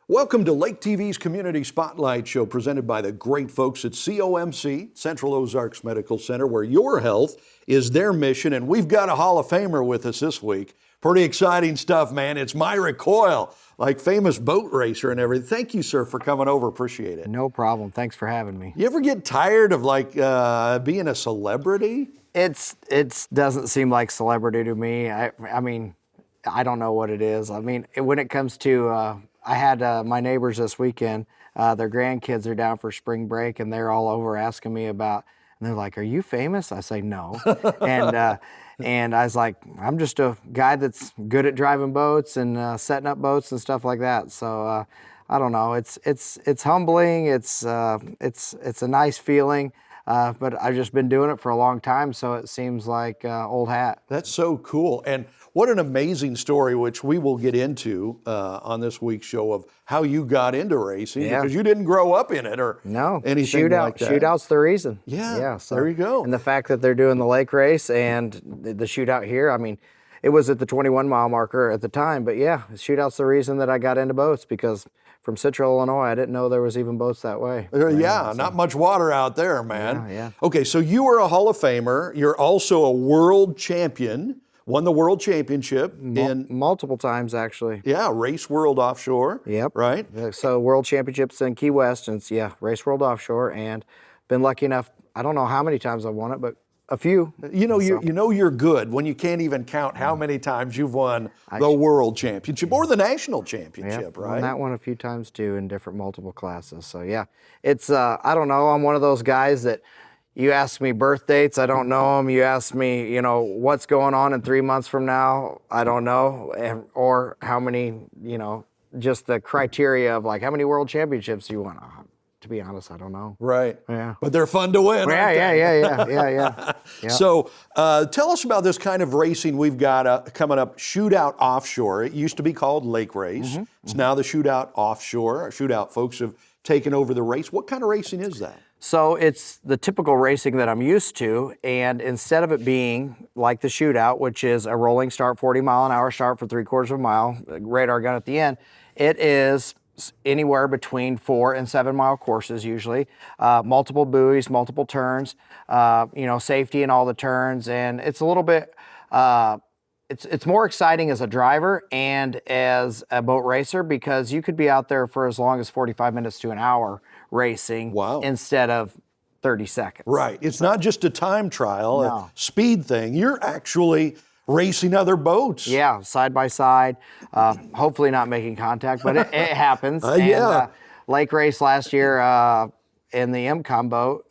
Welcome to Lake TV's Community Spotlight Show, presented by the great folks at COMC, Central Ozarks Medical Center, where your health is their mission. And we've got a Hall of Famer with us this week. Pretty exciting stuff, man. It's Myrick Coil, like famous boat racer and everything. Thank you, sir, for coming over. Appreciate it. No problem. Thanks for having me. You ever get tired of being a celebrity? It doesn't seem like celebrity to me. I mean, I don't know what it is. I mean, when it comes to, I had my neighbors this weekend, their grandkids are down for spring break and they're all over asking me about, and they're like, "Are you famous?" I say, "No." And I was like, "I'm just a guy that's good at driving boats and setting up boats and stuff like that." So I don't know. It's humbling. It's a nice feeling. But I've just been doing it for a long time, so it seems like old hat. That's so cool. And what an amazing story, which we will get into on this week's show, of how you got into racing, because you didn't grow up in it or anything like that. Shootout's the reason. Yeah, so there you go. And the fact that they're doing the lake race and the shootout here, I mean, it was at the 21-mile marker at the time, but yeah, the shootout's the reason that I got into boats, because from Central Illinois, I didn't know there was even boats that way. Not much water out there, man. Yeah. Okay, so you are a Hall of Famer. You're also a world champion. Won the world championship in multiple times, actually. Yeah, Race World Offshore. Yep. Right. So world championships in Key West, and Race World Offshore, and been lucky enough. I don't know how many times I've won it, but a few. You know, you're good when you can't even count how many times you've won the world championship or the national championship, right? Won that one a few times too in different multiple classes. So yeah, it's I don't know. I'm one of those guys that you ask me birth dates, I don't know them. You ask me, what's going on in 3 months from now, I don't know, or how many, just the criteria of like how many world championships you won. To be honest, I don't know. Right. Yeah. But they're fun to win. Yeah. So tell us about this kind of racing we've got coming up, Shootout Offshore. It used to be called Lake Race. It's now the Shootout Offshore. Our Shootout folks have taken over the race. What kind of racing is that? So it's the typical racing that I'm used to, and instead of it being like the Shootout, which is a rolling start, 40-mile-an-hour start for 3/4 of a mile, radar gun at the end, it is anywhere between 4 and 7 mile courses usually, multiple buoys, multiple turns, safety in all the turns, and it's a little bit, it's more exciting as a driver and as a boat racer, because you could be out there for as long as 45 minutes to an hour racing instead of 30 seconds. Right. It's not just a time trial, a speed thing. You're actually racing other boats. Yeah, side by side, hopefully not making contact, but it happens. Lake race last year in the MCOM boat,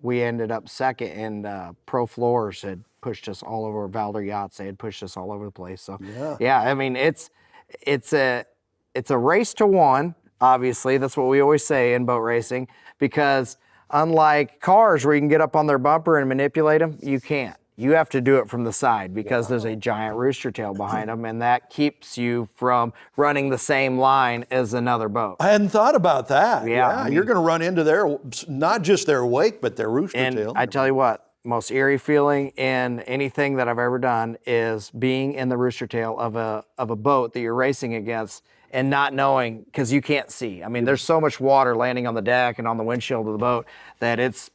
we ended up second, and Pro Floors had pushed us all over. Valder Yachts, they had pushed us all over the place. So I mean, it's a race to one. Obviously, that's what we always say in boat racing, because unlike cars where you can get up on their bumper and manipulate them, you can't. You have to do it from the side, because there's a giant rooster tail behind them, and that keeps you from running the same line as another boat. I hadn't thought about that. I mean, you're going to run into not just their wake, but their rooster tail. I tell you what, most eerie feeling in anything that I've ever done is being in the rooster tail of a boat that you're racing against and not knowing, because you can't see. I mean, there's so much water landing on the deck and on the windshield of the boat that it's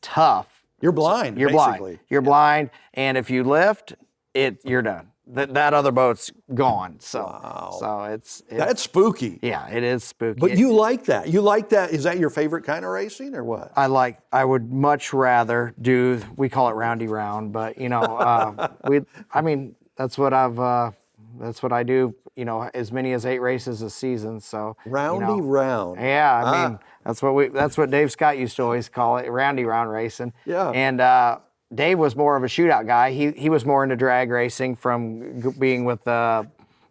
tough. You're blind. You're blind. You're blind, and if you lift, you're done. That other boat's gone. So it's that's spooky. Yeah, it is spooky. But you like that. You like that. Is that your favorite kind of racing, or what? I would much rather do. We call it roundy round, but that's what I do. As many as 8 races a season. So roundy round. Yeah, I mean that's what Dave Scott used to always call it, roundy round racing. Yeah. And Dave was more of a shootout guy. He was more into drag racing from being with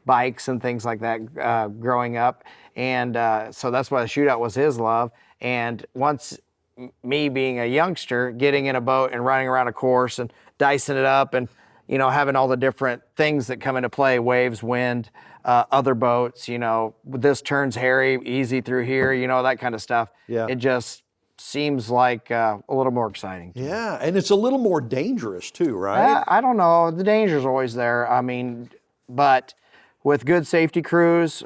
bikes and things like that growing up, and so that's why the shootout was his love. And once me being a youngster, getting in a boat and running around a course and dicing it up and having all the different things that come into play, waves, wind, other boats, this turns hairy, easy through here, that kind of stuff. Yeah. It just seems like a little more exciting. Yeah, and it's a little more dangerous too, right? I don't know. The danger's always there. I mean, but with good safety crews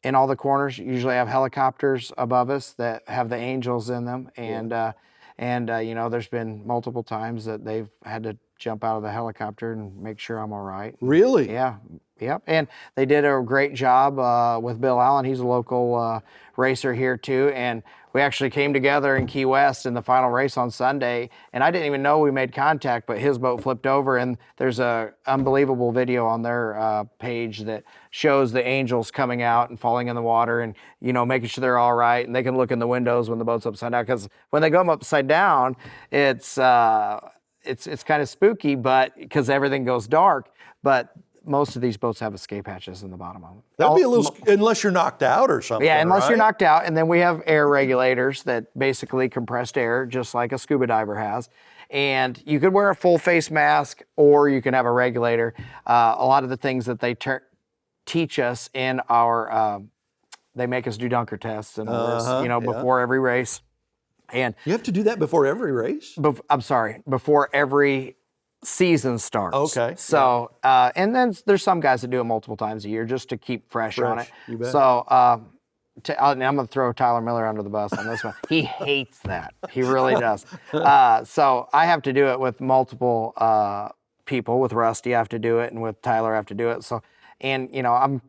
in all the corners. Usually have helicopters above us that have the angels in them. And, you know, there's been multiple times that they've had to jump out of the helicopter and make sure I'm all right. Really? Yeah. Yep. And they did a great job with Bill Allen. He's a local racer here too. And we actually came together in Key West in the final race on Sunday. And I didn't even know we made contact, but his boat flipped over. And there's a unbelievable video on their page that shows the angels coming out and falling in the water and, you know, making sure they're all right. And they can look in the windows when the boat's upside down. Because when they go upside down, it's kind of spooky, but because everything goes dark. But most of these boats have escape hatches in the bottom of them. That'd be a little, unless you're knocked out or something. Yeah, unless right? you're knocked out. And then we have air regulators that basically compressed air, just like a scuba diver has. And you could wear a full face mask, or you can have a regulator. A lot of the things that they teach us in our, they make us do dunker tests and all this, you know, before every race. And you have to do that before every race? Before every season starts. Okay. So, and then there's some guys that do it multiple times a year just to keep fresh on it. You bet. So, I'm going to throw Tyler Miller under the bus on this one. He hates that. He really does. So I have to do it with multiple people. With Rusty, I have to do it, and with Tyler, I have to do it. So, and you know, I'm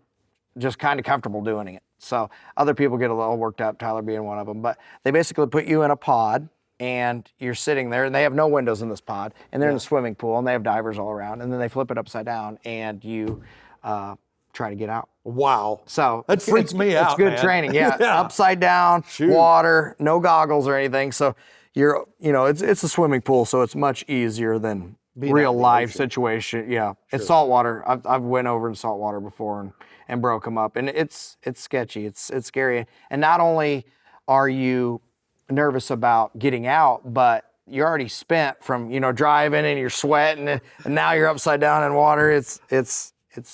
just kind of comfortable doing it. So other people get a little worked up, Tyler being one of them. But they basically put you in a pod, and you're sitting there, and they have no windows in this pod, and they're in a swimming pool, and they have divers all around, and then they flip it upside down, and you try to get out. Wow. So that freaks me out. It's good man. training. Yeah. Upside down, water, no goggles or anything. So you know, it's a swimming pool, so it's much easier than real life situation. Yeah. It's saltwater. I've went over in saltwater before and broke them up, and it's sketchy. It's scary. And not only are you nervous about getting out, but you're already spent from, you know, driving, and you're sweating, and now you're upside down in water. It's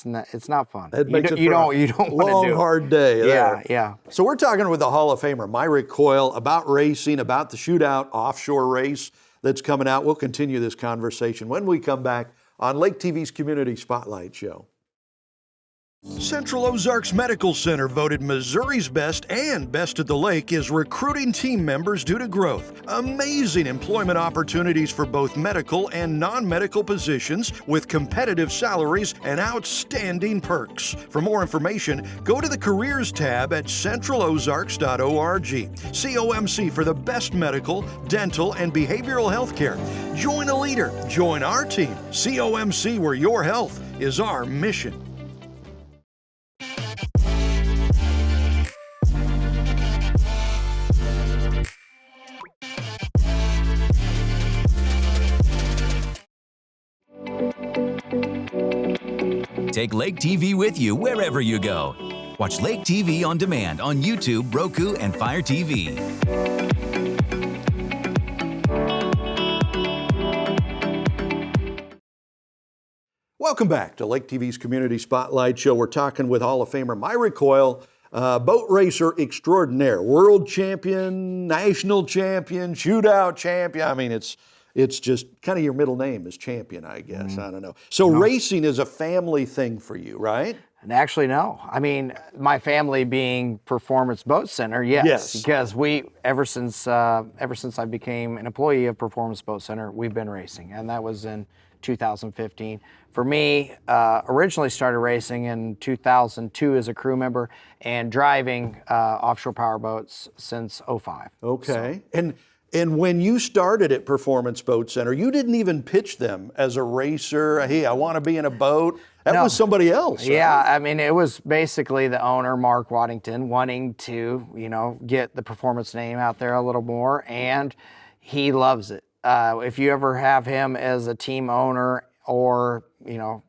not fun. You don't want to do it. Long, hard day. Yeah. So we're talking with the Hall of Famer, Myrick Coil, about racing, about the shootout offshore race that's coming out. We'll continue this conversation when we come back on Lake TV's Community Spotlight Show. Central Ozarks Medical Center, voted Missouri's best and best at the lake, is recruiting team members due to growth. Amazing employment opportunities for both medical and non-medical positions with competitive salaries and outstanding perks. For more information, go to the Careers tab at centralozarks.org. COMC for the best medical, dental, and behavioral health care. Join a leader. Join our team. COMC, where your health is our mission. Take Lake TV with you wherever you go. Watch Lake TV on demand on YouTube, Roku, and Fire TV. Welcome back to Lake TV's Community Spotlight Show. We're talking with Hall of Famer Myrick Coil, boat racer extraordinaire, world champion, national champion, shootout champion. I mean, it's just kind of your middle name is champion, I guess. I don't know. So racing is a family thing for you, right? And actually, no. I mean, my family being Performance Boat Center, yes. Because ever since I became an employee of Performance Boat Center, we've been racing, and that was in 2015. For me, originally started racing in 2002 as a crew member and driving offshore power boats since 2005. Okay. So. And when you started at Performance Boat Center, you didn't even pitch them as a racer. Hey, I want to be in a boat. That was somebody else. Yeah, right? I mean, it was basically the owner, Mark Waddington, wanting to, you know, get the Performance name out there a little more, and he loves it. If you ever have him as a team owner, or, you know,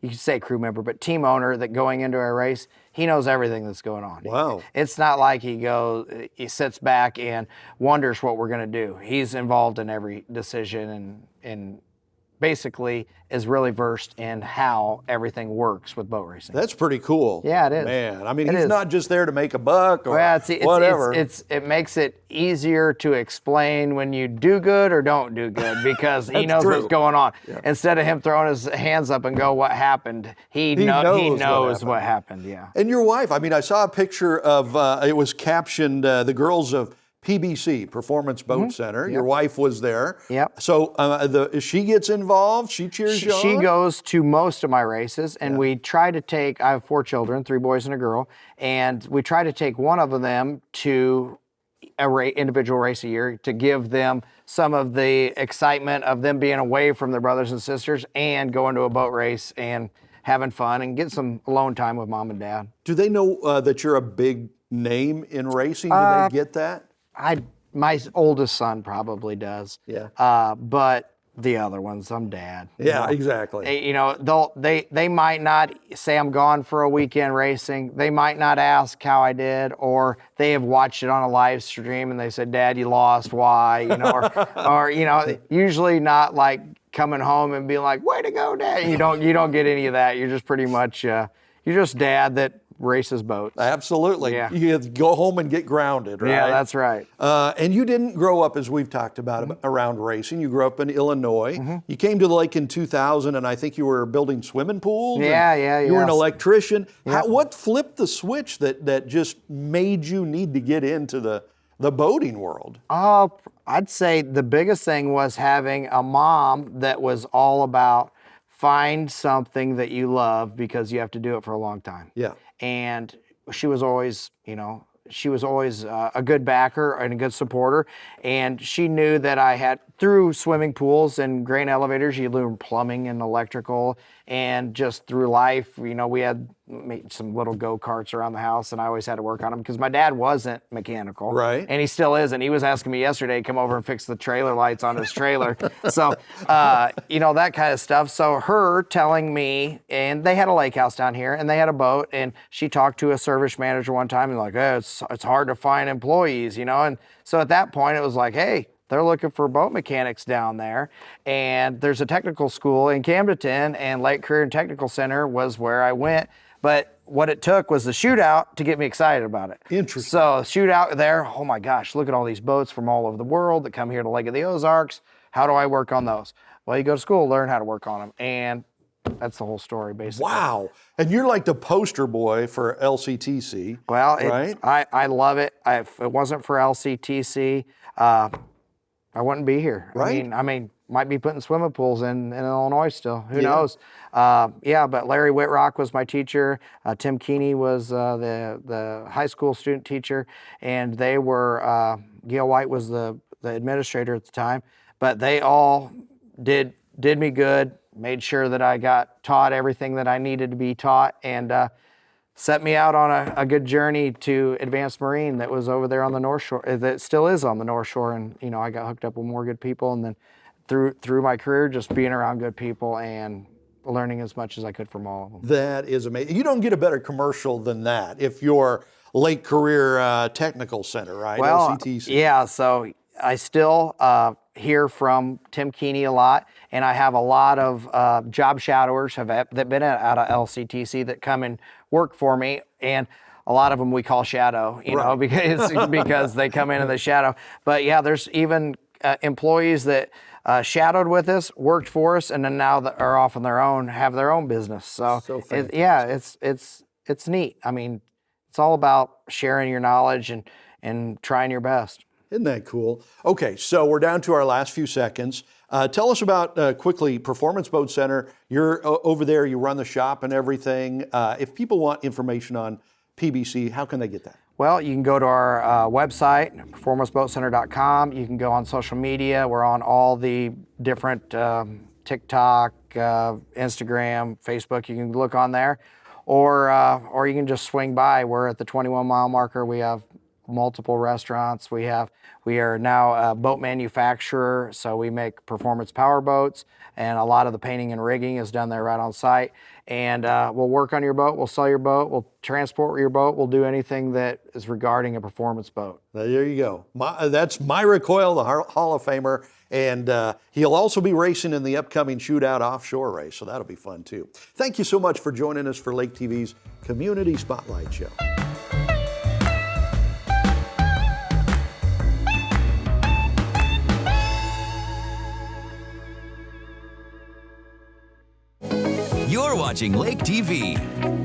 you could say crew member, but team owner, that going into a race, he knows everything that's going on. Wow. It's not like he sits back and wonders what we're going to do. He's involved in every decision and basically is really versed in how everything works with boat racing. That's pretty cool. Yeah, it is. Man, I mean, It he's is. not just there to make a buck or Well, whatever. it makes it easier to explain when you do good or don't do good because he knows true. what's going on. Instead of him throwing his hands up and go, "What happened?" He knows what happened. Yeah. And your wife, I mean, I saw a picture of, it was captioned, the girls of PBC, Performance Boat Center. Your wife was there. Yep. So she gets involved, she cheers you on? She goes to most of my races, and we try to take, I have 4 children, 3 boys and a girl, and we try to take one of them to individual race a year to give them some of the excitement of them being away from their brothers and sisters and going to a boat race and having fun and get some alone time with mom and dad. Do they know that you're a big name in racing? Do they get that? My oldest son probably does. Yeah. But the other ones, I'm dad. Yeah, exactly. They might not say I'm gone for a weekend racing. They might not ask how I did, or they have watched it on a live stream and they said, "Dad, you lost. Why?" Or usually not like coming home and being like, "Way to go, Dad." You don't get any of that. You're just pretty much you're just dad that races boats. Absolutely. Yeah. You go home and get grounded, right? Yeah, that's right. And you didn't grow up, as we've talked about, around racing. You grew up in Illinois. You came to the lake in 2000, and I think you were building swimming pools. Yeah. You were an electrician. What flipped the switch that just made you need to get into the boating world? I'd say the biggest thing was having a mom that was all about find something that you love because you have to do it for a long time. Yeah. And she was always, a good backer and a good supporter. And she knew that I had, through swimming pools and grain elevators, you learn plumbing and electrical. And just through life, we had some little go-karts around the house, and I always had to work on them because my dad wasn't mechanical. Right. And he still isn't. He was asking me yesterday to come over and fix the trailer lights on his trailer. So, that kind of stuff. So her telling me, and they had a lake house down here, and they had a boat, and she talked to a service manager one time and like, "Hey, it's hard to find employees, And so at that point, it was like, hey, they're looking for boat mechanics down there. And there's a technical school in Camdenton, and Lake Career and Technical Center was where I went. But what it took was the shootout to get me excited about it. Interesting. So shootout there, oh my gosh, look at all these boats from all over the world that come here to Lake of the Ozarks. How do I work on those? Well, you go to school, learn how to work on them. And that's the whole story, basically. Wow. And you're like the poster boy for LCTC. Well, right? I love it. If it wasn't for LCTC, I wouldn't be here. Right. I mean, might be putting swimming pools in Illinois still. Who knows? But Larry Whitrock was my teacher. Tim Keeney was the high school student teacher, and they were Gail White was the administrator at the time. But they all did me good. Made sure that I got taught everything that I needed to be taught, and set me out on a good journey to Advanced Marine that was over there on the North Shore, that still is on the North Shore. And, I got hooked up with more good people. And then through my career, just being around good people and learning as much as I could from all of them. That is amazing. You don't get a better commercial than that if you're Lake Career Technical Center, right? Well, LCTC. yeah, so I still hear from Tim Keeney a lot, and I have a lot of job shadowers that been out of LCTC that come and work for me, and a lot of them we call shadow, because they come in the shadow. But yeah, there's even employees that shadowed with us, worked for us, and then now that are off on their own, have their own business. So it's neat. I mean, it's all about sharing your knowledge and trying your best. Isn't that cool? Okay, so we're down to our last few seconds. Tell us about, quickly, Performance Boat Center. You're over there, you run the shop and everything. If people want information on PBC, how can they get that? Well, you can go to our website, performanceboatcenter.com. You can go on social media. We're on all the different TikTok, Instagram, Facebook. You can look on there. Or you can just swing by. We're at the 21-mile marker. We have multiple restaurants. We are now a boat manufacturer, so we make performance power boats, and a lot of the painting and rigging is done there right on site. And we'll work on your boat, we'll sell your boat, we'll transport your boat, we'll do anything that is regarding a performance boat. There you go. That's Myrick Coil, the Hall of Famer, and he'll also be racing in the upcoming Shootout Offshore race, so that'll be fun too. Thank you so much for joining us for Lake TV's Community Spotlight Show. You're watching Lake TV.